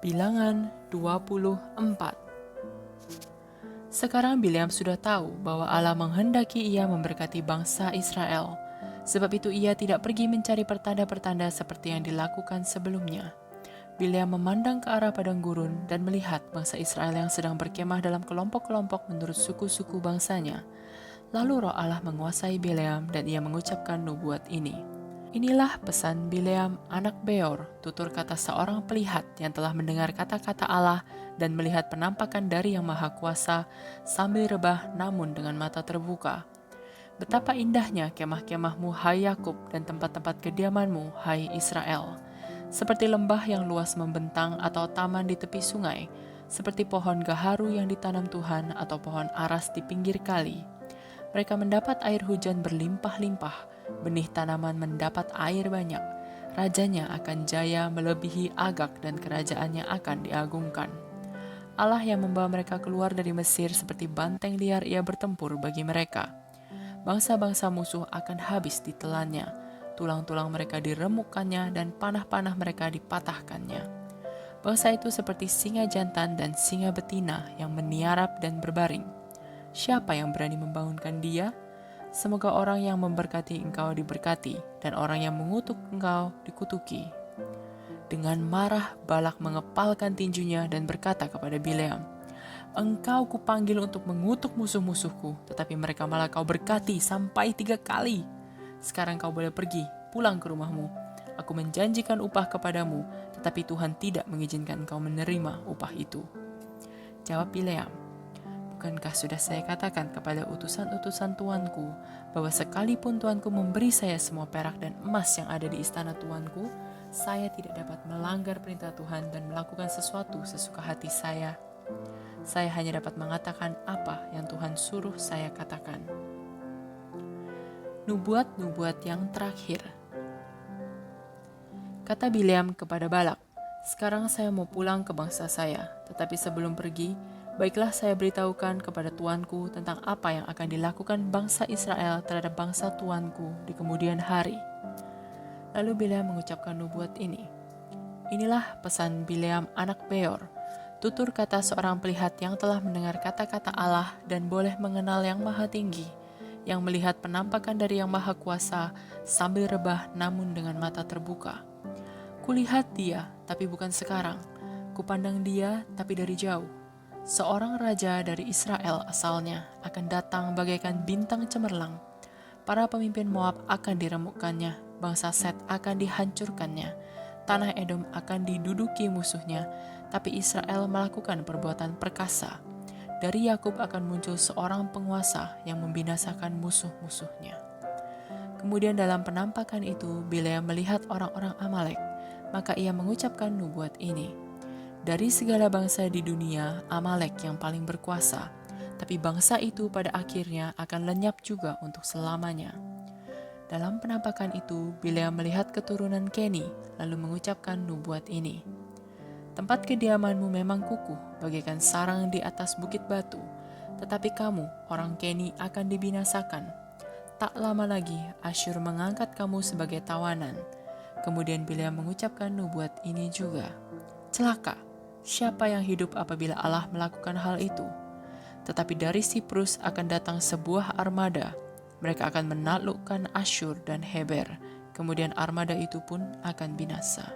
Bilangan 24. Sekarang Bileam sudah tahu bahwa Allah menghendaki ia memberkati bangsa Israel. Sebab itu ia tidak pergi mencari pertanda-pertanda seperti yang dilakukan sebelumnya. Bileam memandang ke arah padang gurun dan melihat bangsa Israel yang sedang berkemah dalam kelompok-kelompok menurut suku-suku bangsanya. Lalu roh Allah menguasai Bileam dan ia mengucapkan nubuat ini. Inilah pesan Bileam anak Beor, tutur kata seorang pelihat yang telah mendengar kata-kata Allah dan melihat penampakan dari Yang Maha Kuasa sambil rebah namun dengan mata terbuka. Betapa indahnya kemah-kemahmu, hai Yakub, dan tempat-tempat kediamanmu, hai Israel. Seperti lembah yang luas membentang atau taman di tepi sungai, seperti pohon gaharu yang ditanam Tuhan atau pohon aras di pinggir kali. Mereka mendapat air hujan berlimpah-limpah, benih tanaman mendapat air banyak. Rajanya akan jaya melebihi Agag dan kerajaannya akan diagungkan. Allah yang membawa mereka keluar dari Mesir seperti banteng liar ia bertempur bagi mereka. Bangsa-bangsa musuh akan habis ditelannya, tulang-tulang mereka diremukkannya dan panah-panah mereka dipatahkannya. Bangsa itu seperti singa jantan dan singa betina yang meniarap dan berbaring. Siapa yang berani membangunkan dia? Semoga orang yang memberkati engkau diberkati, dan orang yang mengutuk engkau dikutuki. Dengan marah, Balak mengepalkan tinjunya dan berkata kepada Bileam, "Engkau kupanggil untuk mengutuk musuh-musuhku, tetapi mereka malah kau berkati sampai 3 kali. Sekarang kau boleh pergi, pulang ke rumahmu. Aku menjanjikan upah kepadamu, tetapi Tuhan tidak mengizinkan engkau menerima upah itu." Jawab Bileam, "Bukankah sudah saya katakan kepada utusan-utusan tuanku bahwa sekalipun tuanku memberi saya semua perak dan emas yang ada di istana tuanku, saya tidak dapat melanggar perintah Tuhan dan melakukan sesuatu sesuka hati saya. Saya hanya dapat mengatakan apa yang Tuhan suruh saya katakan." Nubuat-nubuat yang terakhir. Kata Bileam kepada Balak, "Sekarang saya mau pulang ke bangsa saya, tetapi sebelum pergi, baiklah saya beritahukan kepada tuanku tentang apa yang akan dilakukan bangsa Israel terhadap bangsa tuanku di kemudian hari." Lalu Bileam mengucapkan nubuat ini. Inilah pesan Bileam anak Beor, tutur kata seorang pelihat yang telah mendengar kata-kata Allah dan boleh mengenal Yang Maha Tinggi, yang melihat penampakan dari Yang Maha Kuasa sambil rebah namun dengan mata terbuka. Kulihat dia, tapi bukan sekarang. Kupandang dia, tapi dari jauh. Seorang raja dari Israel asalnya akan datang bagaikan bintang cemerlang. Para pemimpin Moab akan diremukkannya, bangsa Set akan dihancurkannya, tanah Edom akan diduduki musuhnya, tapi Israel melakukan perbuatan perkasa. Dari Yakub akan muncul seorang penguasa yang membinasakan musuh-musuhnya. Kemudian dalam penampakan itu, Bileam melihat orang-orang Amalek, maka ia mengucapkan nubuat ini. Dari segala bangsa di dunia, Amalek yang paling berkuasa, tapi bangsa itu pada akhirnya akan lenyap juga untuk selamanya. Dalam penampakan itu, Bileam melihat keturunan Keni, lalu mengucapkan nubuat ini. Tempat kediamanmu memang kukuh, bagaikan sarang di atas bukit batu, tetapi kamu, orang Keni, akan dibinasakan. Tak lama lagi, Asyur mengangkat kamu sebagai tawanan. Kemudian Bileam mengucapkan nubuat ini juga. Celaka, siapa yang hidup apabila Allah melakukan hal itu? Tetapi dari Siprus akan datang sebuah armada. Mereka akan menaklukkan Asyur dan Heber. Kemudian armada itu pun akan binasa.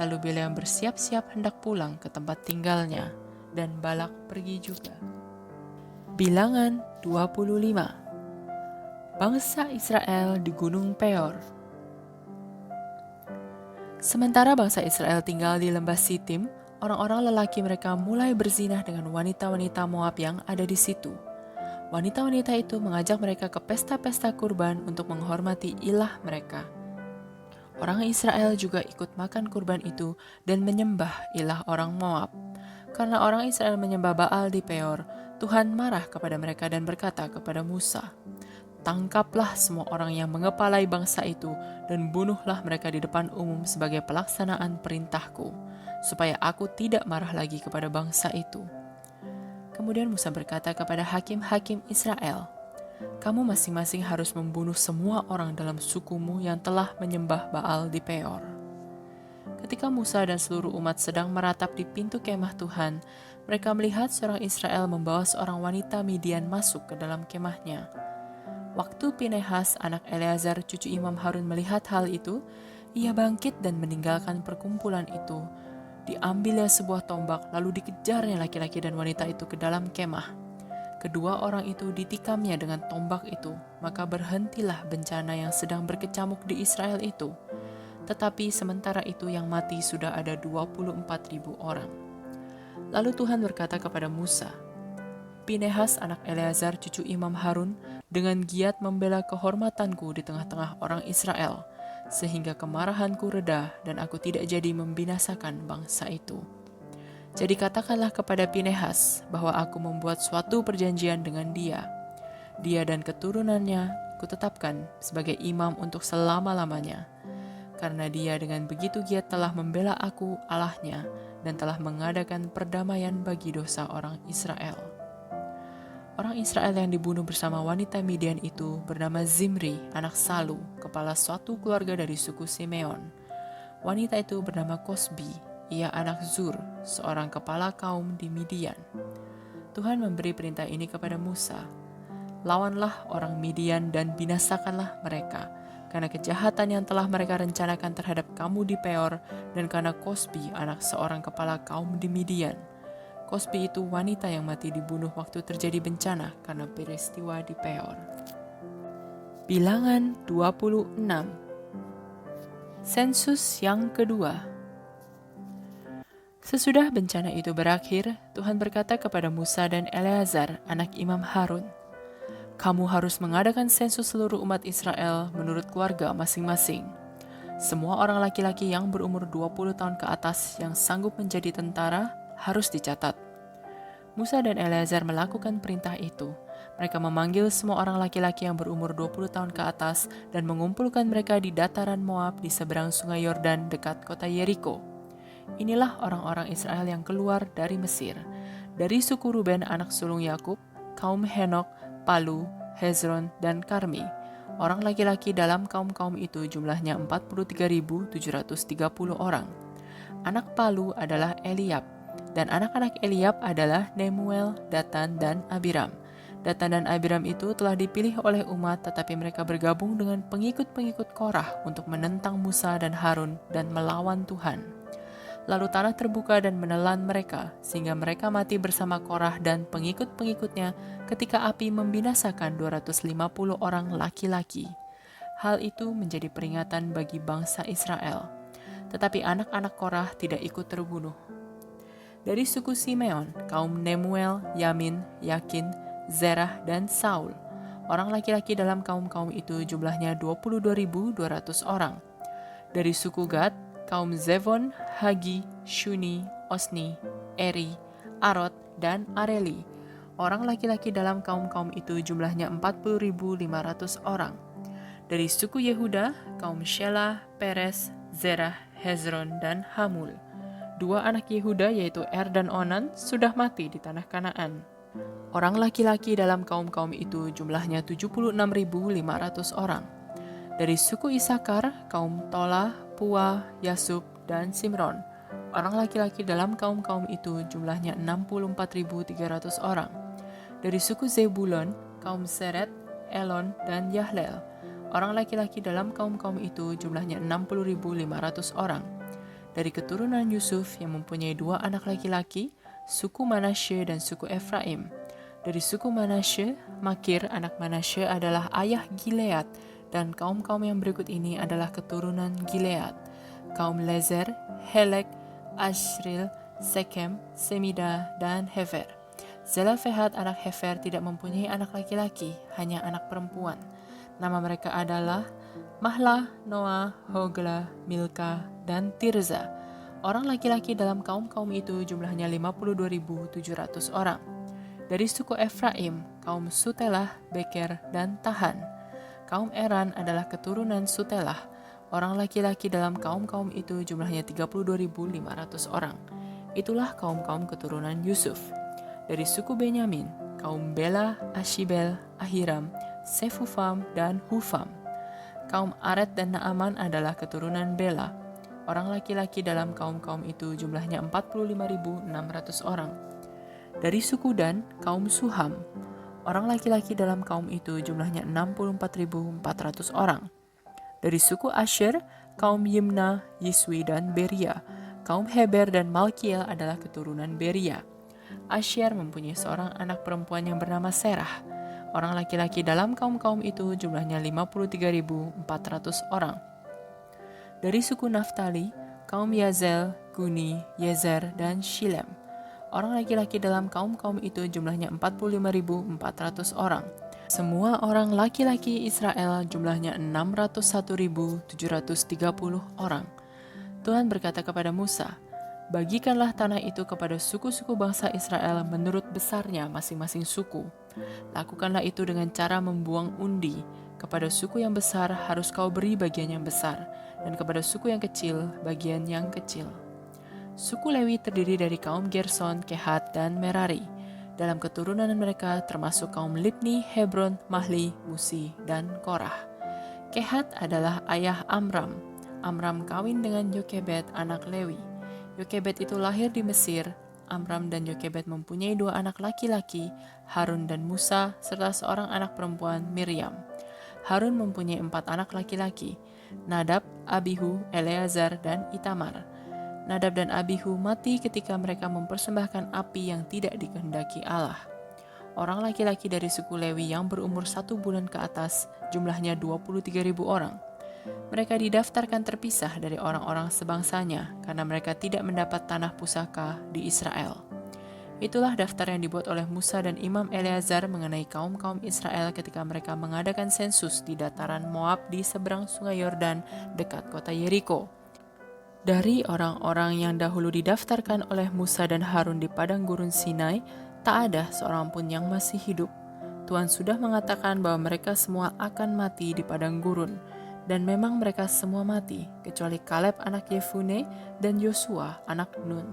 Lalu Bileam bersiap-siap hendak pulang ke tempat tinggalnya, dan Balak pergi juga. Bilangan 25. Bangsa Israel di Gunung Peor. Sementara bangsa Israel tinggal di lembah Sitim, orang-orang lelaki mereka mulai berzinah dengan wanita-wanita Moab yang ada di situ. Wanita-wanita itu mengajak mereka ke pesta-pesta kurban untuk menghormati ilah mereka. Orang Israel juga ikut makan kurban itu dan menyembah ilah orang Moab. Karena orang Israel menyembah Baal di Peor, Tuhan marah kepada mereka dan berkata kepada Musa, "Tangkaplah semua orang yang mengepalai bangsa itu dan bunuhlah mereka di depan umum sebagai pelaksanaan perintahku, supaya aku tidak marah lagi kepada bangsa itu." Kemudian Musa berkata kepada hakim-hakim Israel, "Kamu masing-masing harus membunuh semua orang dalam sukumu yang telah menyembah Baal di Peor." Ketika Musa dan seluruh umat sedang meratap di pintu kemah Tuhan, mereka melihat seorang Israel membawa seorang wanita Midian masuk ke dalam kemahnya. Waktu Pinehas, anak Eleazar, cucu Imam Harun melihat hal itu, ia bangkit dan meninggalkan perkumpulan itu. Diambilnya sebuah tombak, lalu dikejarnya laki-laki dan wanita itu ke dalam kemah. Kedua orang itu ditikamnya dengan tombak itu, maka berhentilah bencana yang sedang berkecamuk di Israel itu. Tetapi sementara itu yang mati sudah ada 24.000 orang. Lalu Tuhan berkata kepada Musa, Pinehas anak Eleazar cucu Imam Harun dengan giat membela kehormatanku di tengah-tengah orang Israel, sehingga kemarahanku reda dan aku tidak jadi membinasakan bangsa itu. Jadi katakanlah kepada Pinehas bahwa aku membuat suatu perjanjian dengan dia. Dia dan keturunannya kutetapkan sebagai imam untuk selama-lamanya. Karena dia dengan begitu giat telah membela aku Allahnya dan telah mengadakan perdamaian bagi dosa orang Israel. Orang Israel yang dibunuh bersama wanita Midian itu bernama Zimri, anak Salu, kepala suatu keluarga dari suku Simeon. Wanita itu bernama Kosbi, ia anak Zur, seorang kepala kaum di Midian. Tuhan memberi perintah ini kepada Musa, lawanlah orang Midian dan binasakanlah mereka, karena kejahatan yang telah mereka rencanakan terhadap kamu di Peor, dan karena Kosbi, anak seorang kepala kaum di Midian. Kosbi itu wanita yang mati dibunuh waktu terjadi bencana karena peristiwa di Peor. Bilangan 26. Sensus yang kedua. Sesudah bencana itu berakhir, Tuhan berkata kepada Musa dan Eleazar, anak Imam Harun, kamu harus mengadakan sensus seluruh umat Israel menurut keluarga masing-masing. Semua orang laki-laki yang berumur 20 tahun ke atas yang sanggup menjadi tentara harus dicatat. Musa dan Eleazar melakukan perintah itu. Mereka memanggil semua orang laki-laki yang berumur 20 tahun ke atas dan mengumpulkan mereka di dataran Moab di seberang sungai Yordan dekat kota Yeriko. Inilah orang-orang Israel yang keluar dari Mesir. Dari suku Ruben anak sulung Yakub, kaum Henok, Palu, Hezron, dan Karmi. Orang laki-laki dalam kaum-kaum itu jumlahnya 43.730 orang. Anak Palu adalah Eliab, dan anak-anak Eliab adalah Nemuel, Datan, dan Abiram. Datan dan Abiram itu telah dipilih oleh umat, tetapi mereka bergabung dengan pengikut-pengikut Korah untuk menentang Musa dan Harun dan melawan Tuhan. Lalu tanah terbuka dan menelan mereka, sehingga mereka mati bersama Korah dan pengikut-pengikutnya ketika api membinasakan 250 orang laki-laki. Hal itu menjadi peringatan bagi bangsa Israel. Tetapi anak-anak Korah tidak ikut terbunuh. Dari suku Simeon, kaum Nemuel, Yamin, Yakin, Zerah, dan Saul. Orang laki-laki dalam kaum-kaum itu jumlahnya 22.200 orang. Dari suku Gad, kaum Zevon, Hagi, Shuni, Osni, Eri, Arod, dan Areli. Orang laki-laki dalam kaum-kaum itu jumlahnya 40.500 orang. Dari suku Yehuda, kaum Shelah, Peres, Zerah, Hezron, dan Hamul. Dua anak Yehuda yaitu Er dan Onan sudah mati di tanah Kanaan. Orang laki-laki dalam kaum-kaum itu jumlahnya 76.500 orang. Dari suku Isakar, kaum Tola, Pua, Yasub, dan Simron. Orang laki-laki dalam kaum-kaum itu jumlahnya 64.300 orang. Dari suku Zebulon, kaum Seret, Elon, dan Yahlel. Orang laki-laki dalam kaum-kaum itu jumlahnya 60.500 orang. Dari keturunan Yusuf yang mempunyai dua anak laki-laki, suku Manasye dan suku Efraim. Dari suku Manasye, Makir anak Manasye adalah ayah Gilead, dan kaum-kaum yang berikut ini adalah keturunan Gilead. Kaum Lezer, Helek, Ashril, Sekem, Semida, dan Hefer. Zelafehad anak Hefer tidak mempunyai anak laki-laki, hanya anak perempuan. Nama mereka adalah Mahlah, Noah, Hogla, Milka, dan Tirza. Orang laki-laki dalam kaum-kaum itu jumlahnya 52.700 orang. Dari suku Efraim, kaum Sutelah, Beker, dan Tahan. Kaum Eran adalah keturunan Sutelah. Orang laki-laki dalam kaum-kaum itu jumlahnya 32.500 orang. Itulah kaum-kaum keturunan Yusuf. Dari suku Benyamin, kaum Bela, Ashibel, Ahiram, Sefufam, dan Hufam. Kaum Aret dan Naaman adalah keturunan Bela. Orang laki-laki dalam kaum-kaum itu jumlahnya 45.600 orang. Dari suku Dan, kaum Suham. Orang laki-laki dalam kaum itu jumlahnya 64.400 orang. Dari suku Asher, kaum Yimna, Yiswi, dan Beria. Kaum Heber dan Malkiel adalah keturunan Beria. Asher mempunyai seorang anak perempuan yang bernama Serah. Orang laki-laki dalam kaum-kaum itu jumlahnya 53.400 orang. Dari suku Naftali, kaum Yazel, Guni, Yezer, dan Shilem. Orang laki-laki dalam kaum-kaum itu jumlahnya 45.400 orang. Semua orang laki-laki Israel jumlahnya 601.730 orang. Tuhan berkata kepada Musa, "Bagikanlah tanah itu kepada suku-suku bangsa Israel menurut besarnya masing-masing suku. Lakukanlah itu dengan cara membuang undi. Kepada suku yang besar harus kau beri bagian yang besar, dan kepada suku yang kecil bagian yang kecil." Suku Lewi terdiri dari kaum Gerson, Kehat, dan Merari. Dalam keturunan mereka termasuk kaum Libni, Hebron, Mahli, Musi, dan Korah. Kehat adalah ayah Amram. Amram kawin dengan Yokebed, anak Lewi. Yokebed itu lahir di Mesir. Amram dan Yokebed mempunyai 2 anak laki-laki, Harun dan Musa, serta seorang anak perempuan, Miriam. Harun mempunyai 4 anak laki-laki, Nadab, Abihu, Eleazar, dan Itamar. Nadab dan Abihu mati ketika mereka mempersembahkan api yang tidak dikehendaki Allah. Orang laki-laki dari suku Lewi yang berumur 1 bulan ke atas jumlahnya 23.000 orang. Mereka didaftarkan terpisah dari orang-orang sebangsanya karena mereka tidak mendapat tanah pusaka di Israel. Itulah daftar yang dibuat oleh Musa dan Imam Eleazar mengenai kaum-kaum Israel ketika mereka mengadakan sensus di dataran Moab di seberang sungai Yordan dekat kota Yeriko. Dari orang-orang yang dahulu didaftarkan oleh Musa dan Harun di padang gurun Sinai, tak ada seorang pun yang masih hidup. Tuhan sudah mengatakan bahwa mereka semua akan mati di padang gurun, dan memang mereka semua mati, kecuali Kaleb anak Yefune dan Yosua anak Nun.